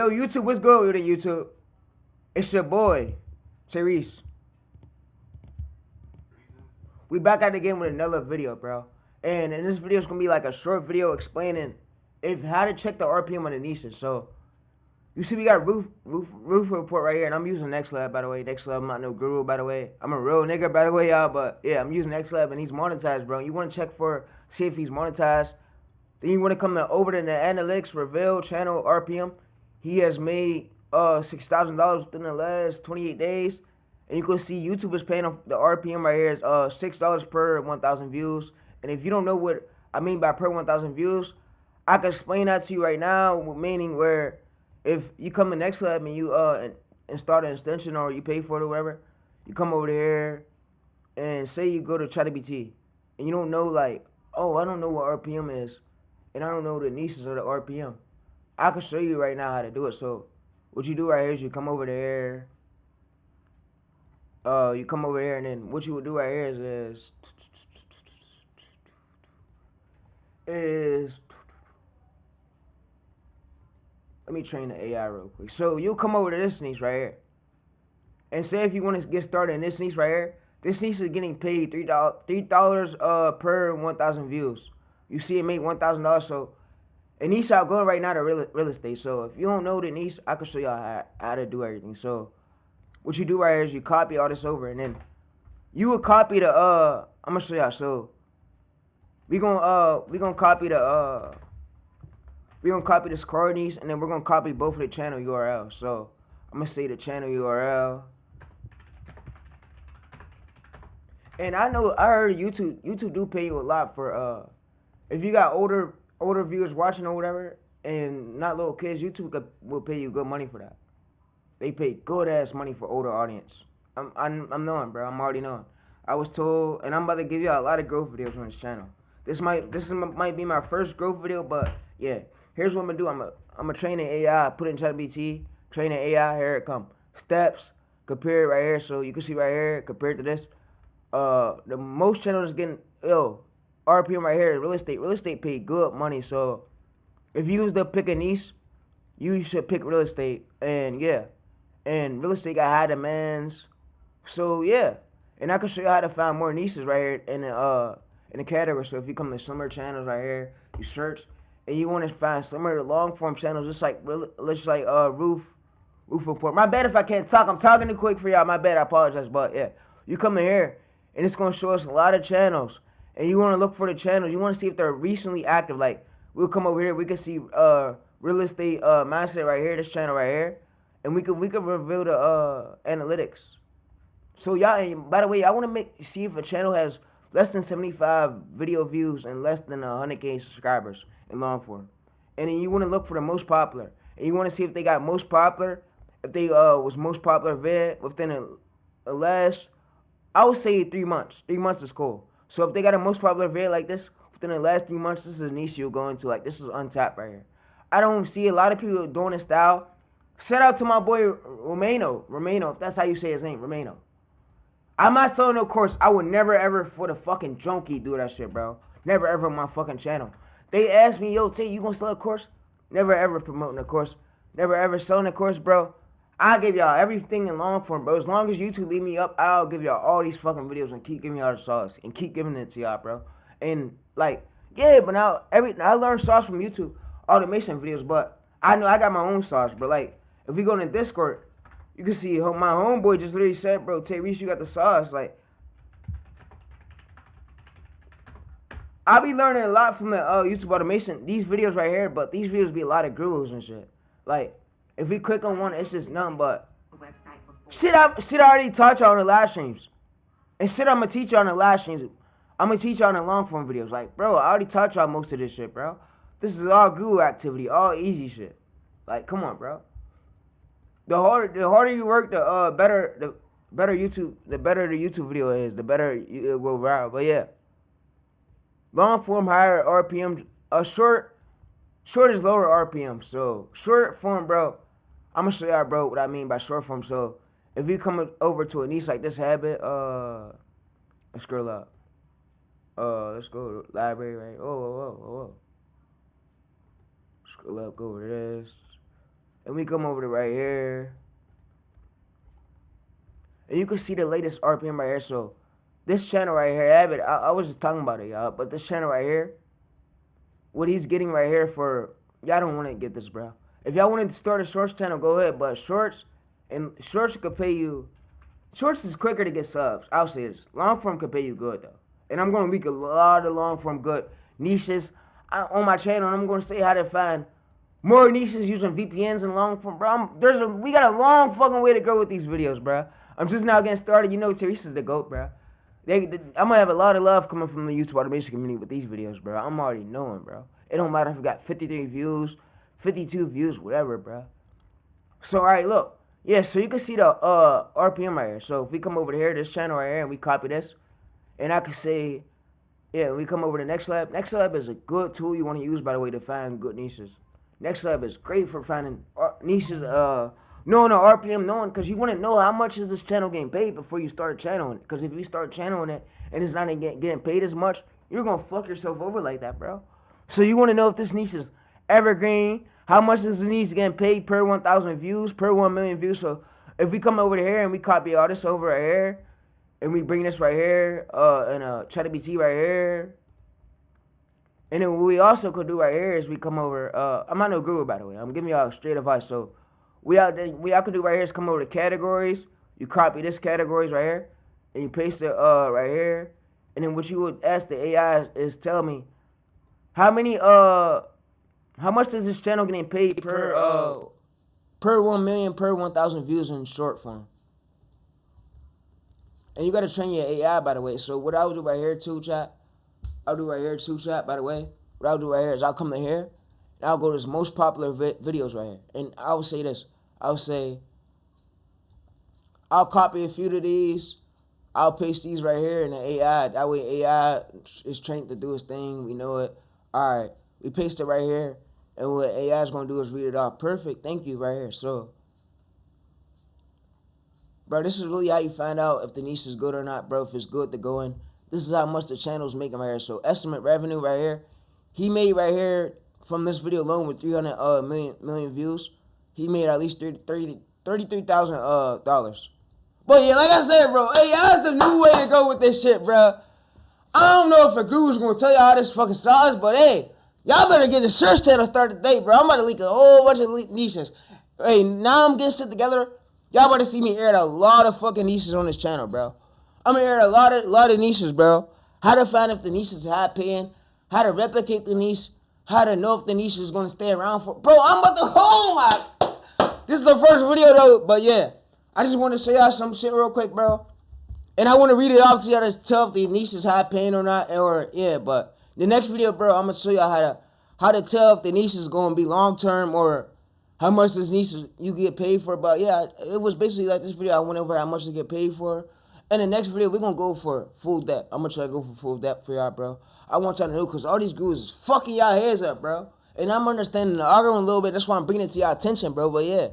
Yo, YouTube, what's good with it, YouTube? It's your boy, Tyrese. We back at it again with another video, bro. And in this video, it's gonna be like a short video explaining how to check the RPM on the niches. So you see, we got roof report right here, and I'm using NexLev, by the way. NexLev, I'm not no guru, by the way. I'm a real nigga, by the way, y'all. But yeah, I'm using NexLev, and he's monetized, bro. You want to check see if he's monetized. Then you want to come over to the analytics, reveal channel RPM. He has made $6,000 within the last 28 days. And you can see YouTube is paying the RPM right here is $6 per 1,000 views. And if you don't know what I mean by per 1,000 views, I can explain that to you right now, meaning where if you come to NexLev and you and start an extension or you pay for it or whatever, you come over here and say you go to ChatGPT and you don't know, like, oh, I don't know what RPM is and I don't know the niches of the RPM. I can show you right now how to do it. So what you do right here is you come over there. You come over here, and then what you would do right here is let me train the AI real quick. So you'll come over to this niche right here, and say if you want to get started in this niche right here, this niche is getting paid $3 per 1,000 views. You see it make $1,000. So a niche I'm going right now to real estate. So if you don't know the niche, I can show y'all how to do everything. So what you do right here is you copy all this over, and then you would copy the I'm gonna show y'all. So we gonna copy this card niche, and then we're gonna copy both of the channel URLs. So I'm gonna say the channel URL. And I heard YouTube do pay you a lot for if you got older viewers watching or whatever, and not little kids, YouTube will pay you good money for that. They pay good ass money for older audience. I'm knowing, bro. I'm already knowing. I was told, and I'm about to give you a lot of growth videos on this channel. This might be my first growth video, but yeah. Here's what I'm gonna do. I'm gonna train an AI. Put it in ChatGPT. Train an AI. Here it come. Steps. Compare it right here, so you can see right here compared to this. The most channels getting RPM right here. Real estate pay good money. So if you was to pick a niche, you should pick real estate. And yeah. And real estate got high demands. So yeah. And I can show you how to find more niches right here in the category. So if you come to summer channels right here, you search and you want to find summer long form channels, just like roof report. My bad if I can't talk. I'm talking too quick for y'all. My bad. I apologize. But yeah, you come in here and it's gonna show us a lot of channels. And you want to look for the channels. You want to see if they're recently active. Like we'll come over here. We can see real estate mindset right here. This channel right here. And we could reveal the analytics. So y'all, by the way, I want to see if a channel has less than 75 video views and less than 100K subscribers in long form. And then you want to look for the most popular. And you want to see if they got most popular, if they was most popular vid within the last, I would say 3 months. 3 months is cool. So if they got a most popular vid like this within the last 3 months, this is a niche you'll go into. Like this is untapped right here. I don't see a lot of people doing this style. Shout out to my boy Romano, if that's how you say his name, Romano. I'm not selling no course. I would never ever for the fucking junkie do that shit, bro. Never ever on my fucking channel. They asked me, yo, Tay, you gonna sell a course? Never ever promoting a course. Never ever selling a course, bro. I'll give y'all everything in long form, bro. As long as YouTube leave me up, I'll give y'all all these fucking videos and keep giving y'all the sauce and keep giving it to y'all, bro. And like, yeah, but now I learned sauce from YouTube automation videos, but I know I got my own sauce, bro. Like, if we go to Discord, you can see my homeboy just literally said, bro, Tyrese, you got the sauce. Like, I be learning a lot from the YouTube automation. These videos right here, but these videos be a lot of gurus and shit. Like, if we click on one, it's just nothing but shit I already taught y'all on the live streams. And shit I'm going to teach y'all on the live streams. I'm going to teach y'all in the long form videos. Like, bro, I already taught y'all most of this shit, bro. This is all guru activity, all easy shit. Like, come on, bro. The harder you work, the better the YouTube video is, the better it will go viral. But yeah, long form higher RPM. Short is lower RPM. So short form, bro. I'm gonna show y'all, bro, what I mean by short form. So if you come over to a niche like this habit, let's scroll up. Let's go to library, right? Whoa. Scroll up, go over this. and we come over to right here, and you can see the latest RPM right here. So this channel right here, I was just talking about it, y'all, but this channel right here, what he's getting right here for, y'all don't want to get this, bro. If y'all wanted to start a shorts channel, go ahead, but shorts could pay you. Shorts is quicker to get subs. I'll say this. Long form could pay you good though, and I'm gonna leak a lot of long form good niches on my channel. And I'm gonna say how to find more niches using VPNs and long form, bro. We got a long fucking way to go with these videos, bro. I'm just now getting started. You know, Teresa's the GOAT, bro. I'm gonna have a lot of love coming from the YouTube automation community with these videos, bro. I'm already knowing, bro. It don't matter if we got 53 views, 52 views, whatever, bro. So, all right, look. Yeah, so you can see the RPM right here. So if we come over to here, this channel right here, and we copy this, and I can say, yeah, we come over to NexLev. NexLev is a good tool you want to use, by the way, to find good niches. NexLev is great for finding niches, knowing the RPM, because you want to know how much is this channel getting paid before you start channeling it. Because if you start channeling it and it's not getting paid as much, you're going to fuck yourself over like that, bro. So you want to know if this niche is evergreen, how much is this niche getting paid per 1,000 views, per 1 million views. So if we come over here and we copy all this over right here, and we bring this right here, and ChatGPT right here, and then what we also could do right here is we come over, I'm not no guru, by the way. I'm giving y'all straight advice. So what y'all could do right here is come over to categories. You copy this categories right here, and you paste it right here. And then what you would ask the AI is tell me how much does this channel getting paid per 1 million, per 1,000 views in short form. And you got to train your AI, by the way. So what I'll do right here too, chat. By the way. What I'll do right here is I'll come to here, and I'll go to this most popular videos right here. And I will say this. I'll copy a few of these. I'll paste these right here in the AI. That way AI is trained to do its thing. We know it. All right. We paste it right here. And what AI is going to do is read it off. Perfect. Thank you right here. So, bro, this is really how you find out if the niche is good or not, bro. If it's good to go in. This is how much the channel's making right here. So, estimate revenue right here. He made right here from this video alone with 300 million views. He made at least $33,000. But yeah, like I said, bro, AI is the new way to go with this shit, bro. I don't know if a guru's going to tell y'all how this fucking sauce, but hey, y'all better get the search channel started today, bro. I'm about to leak a whole bunch of niches. Hey, now I'm getting shit together. Y'all about to see me air a lot of fucking niches on this channel, bro. I'm gonna air a lot of niches, bro. How to find if the niche is high paying, how to replicate the niche, how to know if the niche is gonna stay around for. Bro, I'm about to. Oh my! This is the first video though, but yeah, I just want to show y'all some shit real quick, bro. And I want to read it off so y'all to tell if the niche is high paying or not, or yeah. But the next video, bro, I'm gonna show y'all how to tell if the niche is gonna be long term or how much this niche you get paid for. But yeah, it was basically like this video. I went over how much to get paid for. And the next video, we're going to go for full depth. I'm going to try to go for full depth for y'all, bro. I want y'all to know because all these gurus is fucking y'all heads up, bro. And I'm understanding the argument a little bit. That's why I'm bringing it to y'all attention, bro. But yeah.